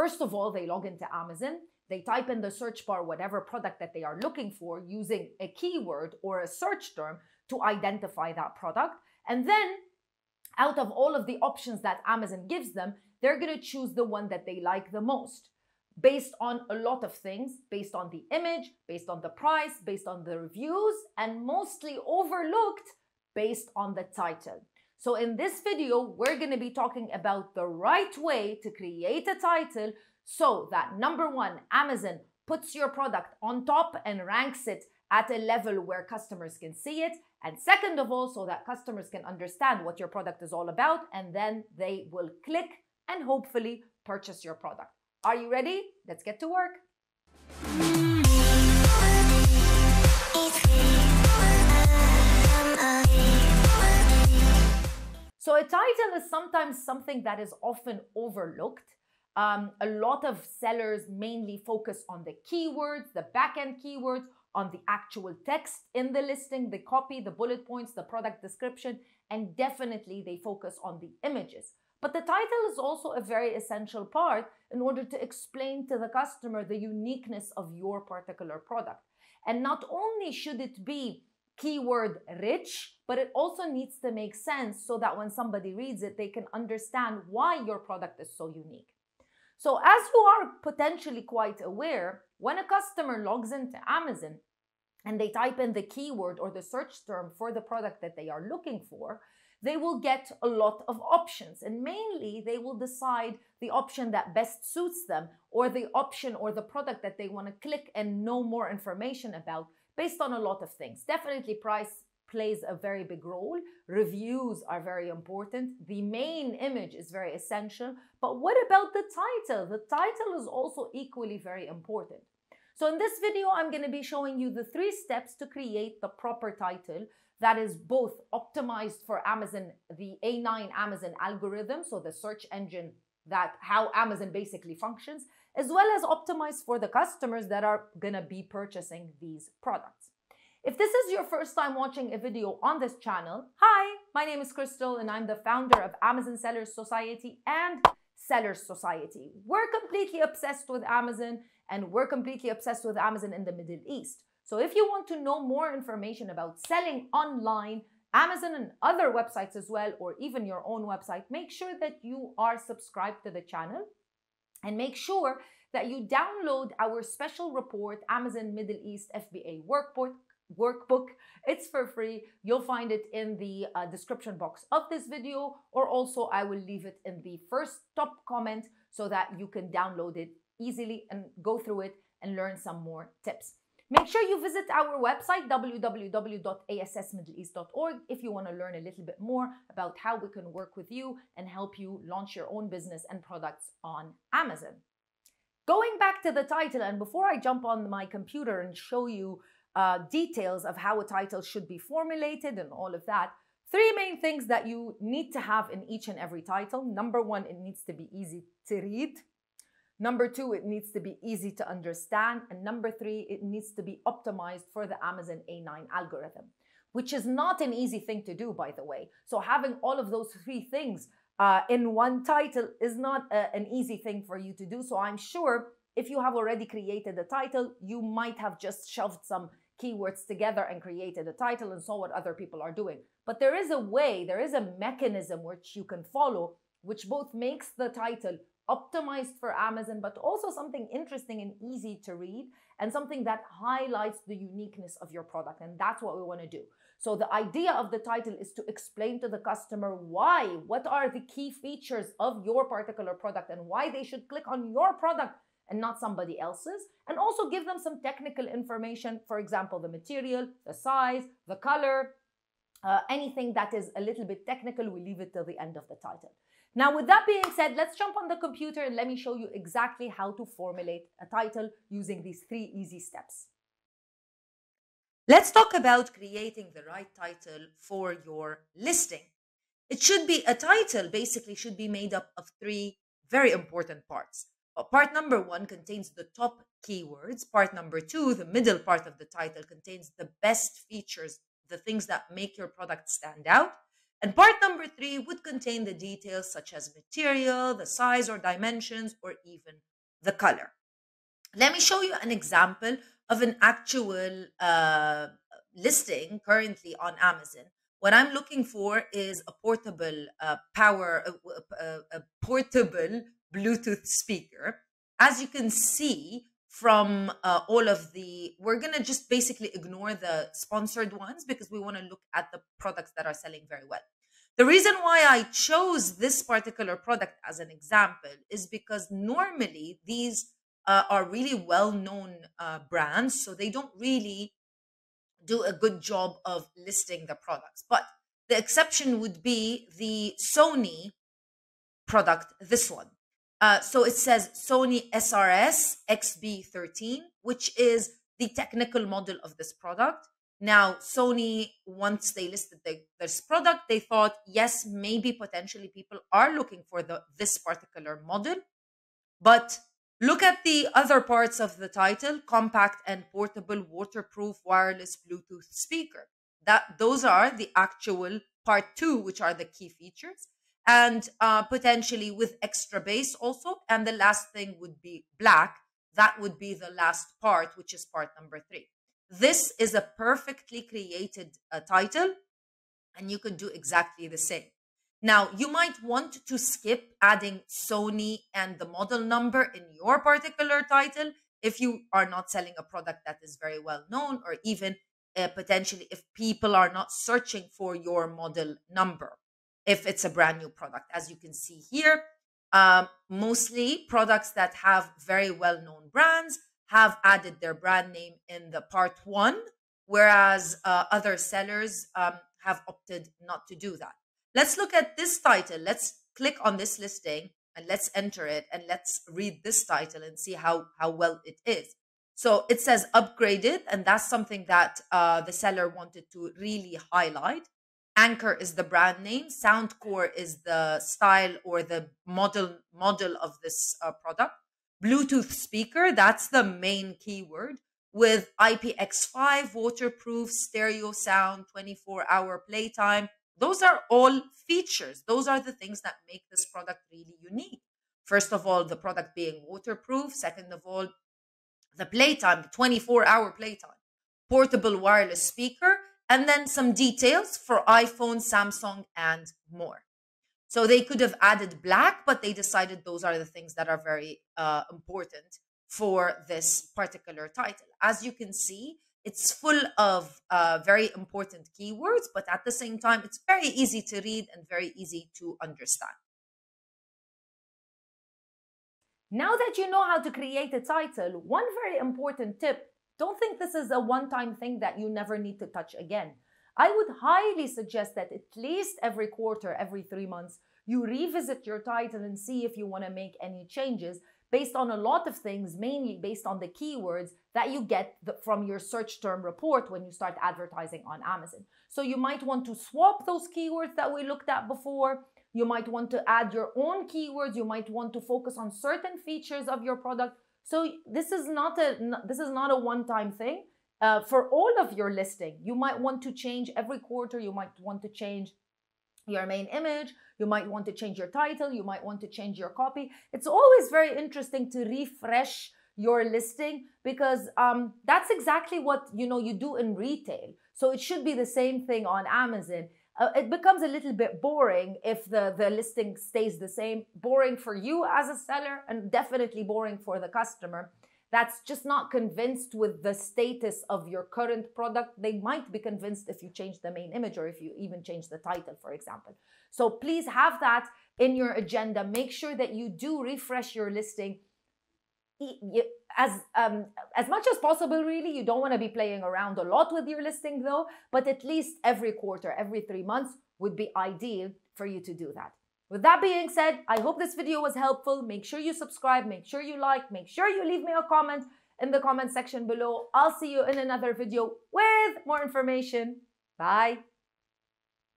First of all, they log into Amazon. They type in the search bar whatever product that they are looking for using a keyword or a search term to identify that product. And then out of all of the options that Amazon gives them, they're going to choose the one that they like the most based on a lot of things, based on the image, based on the price, based on the reviews, and mostly overlooked based on the title. So in this video, we're going to be talking about the right way to create a title so that number one, Amazon puts your product on top and ranks it at a level where customers can see it. And second of all, so that customers can understand what your product is all about, and then they will click and hopefully purchase your product. Are you ready? Let's get to work. So a title is sometimes something that is often overlooked. A lot of sellers mainly focus on the keywords, the back-end keywords, on the actual text in the listing, the copy, the bullet points, the product description, and definitely they focus on the images. But the title is also a very essential part in order to explain to the customer the uniqueness of your particular product. And not only should it be keyword rich, but it also needs to make sense so that when somebody reads it, they can understand why your product is so unique. So as you are potentially quite aware, when a customer logs into Amazon and they type in the keyword or the search term for the product that they are looking for, they will get a lot of options, and mainly they will decide the option that best suits them, or the option or the product that they want to click and know more information about based on a lot of things. Definitely price plays a very big role. Reviews are very important. The main image is very essential. But what about the title? The title is also equally very important. So in this video, I'm going to be showing you the 3 steps to create the proper title that is both optimized for Amazon, the A9 Amazon algorithm, so the search engine, that how Amazon basically functions, as well as optimized for the customers that are going to be purchasing these products. If this is your first time watching a video on this channel, hi, my name is Crystal and I'm the founder of Amazon Sellers Society and Sellers Society. We're completely obsessed with Amazon, and we're completely obsessed with Amazon in the Middle East. So if you want to know more information about selling online, Amazon and other websites as well, or even your own website, make sure that you are subscribed to the channel and make sure that you download our special report, Amazon Middle East FBA workbook. It's for free. You'll find it in the description box of this video, or also I will leave it in the first top comment so that you can download it easily and go through it and learn some more tips. Make sure you visit our website, www.assmiddleeast.org, if you want to learn a little bit more about how we can work with you and help you launch your own business and products on Amazon. Going back to the title, and before I jump on my computer and show you details of how a title should be formulated and all of that, 3 main things that you need to have in each and every title. Number 1, it needs to be easy to read. Number 2, it needs to be easy to understand. And number 3, it needs to be optimized for the Amazon A9 algorithm, which is not an easy thing to do, by the way. So having all of those 3 things in one title is not an easy thing for you to do. So I'm sure if you have already created a title, you might have just shoved some keywords together and created a title and saw what other people are doing. But there is a way, there is a mechanism which you can follow, which both makes the title optimized for Amazon, but also something interesting and easy to read, and something that highlights the uniqueness of your product. And that's what we want to do. So the idea of the title is to explain to the customer why, what are the key features of your particular product and why they should click on your product and not somebody else's, and also give them some technical information. For example, the material, the size, the color, anything that is a little bit technical, we leave it till the end of the title. Now, with that being said, let's jump on the computer and let me show you exactly how to formulate a title using these 3 easy steps. Let's talk about creating the right title for your listing. It should be a title, basically should be made up of 3 very important parts. Part number 1 contains the top keywords. Part number 2, the middle part of the title, contains the best features, the things that make your product stand out. And part number 3 would contain the details such as material, the size or dimensions, or even the color. Let me show you an example of an actual listing currently on Amazon. What I'm looking for is a portable a portable Bluetooth speaker. As you can see from all of the, we're going to just basically ignore the sponsored ones because we want to look at the products that are selling very well. The reason why I chose this particular product as an example is because normally these are really well-known brands, so they don't really do a good job of listing the products. But the exception would be the Sony product, this one. So it says Sony SRS XB13, which is the technical model of this product. Now, Sony, once they listed this product, they thought, yes, maybe potentially people are looking for this particular model. But look at the other parts of the title: compact and portable waterproof wireless Bluetooth speaker. Those are the actual part 2, which are the key features, and potentially with extra bass also. And the last thing would be black. That would be the last part, which is part number 3. This is a perfectly created title, and you could do exactly the same. Now, you might want to skip adding Sony and the model number in your particular title if you are not selling a product that is very well known, or even potentially if people are not searching for your model number, if it's a brand new product. As you can see here, mostly products that have very well-known brands have added their brand name in the part 1, whereas other sellers have opted not to do that. Let's look at this title. Let's click on this listing and let's enter it, and let's read this title and see how well it is. So it says upgraded, and that's something that the seller wanted to really highlight. Anchor is the brand name. Soundcore is the style or the model of this product. Bluetooth speaker, that's the main keyword, with IPX5, waterproof, stereo sound, 24-hour playtime. Those are all features. Those are the things that make this product really unique. First of all, the product being waterproof. Second of all, the playtime, the 24-hour playtime. Portable wireless speaker, and then some details for iPhone, Samsung, and more. So they could have added black, but they decided those are the things that are very important for this particular title. As you can see, it's full of very important keywords, but at the same time, it's very easy to read and very easy to understand. Now that you know how to create a title, one very important tip: don't think this is a one-time thing that you never need to touch again. I would highly suggest that at least every quarter, every 3 months, you revisit your title and see if you want to make any changes based on a lot of things, mainly based on the keywords that you get from your search term report when you start advertising on Amazon. So you might want to swap those keywords that we looked at before. You might want to add your own keywords. You might want to focus on certain features of your product. So this is not a one-time thing. For all of your listing, you might want to change every quarter. You might want to change your main image. You might want to change your title. You might want to change your copy. It's always very interesting to refresh your listing because that's exactly what you do in retail. So it should be the same thing on Amazon. It becomes a little bit boring if the listing stays the same. Boring for you as a seller, and definitely boring for the customer that's just not convinced with the status of your current product. They might be convinced if you change the main image or if you even change the title, for example. So please have that in your agenda. Make sure that you do refresh your listing as much as possible. Really, you don't want to be playing around a lot with your listing though, but at least every quarter, every 3 months would be ideal for you to do that. With that being said, I hope this video was helpful. Make sure you subscribe, make sure you like, make sure you leave me a comment in the comment section below. I'll see you in another video with more information. Bye.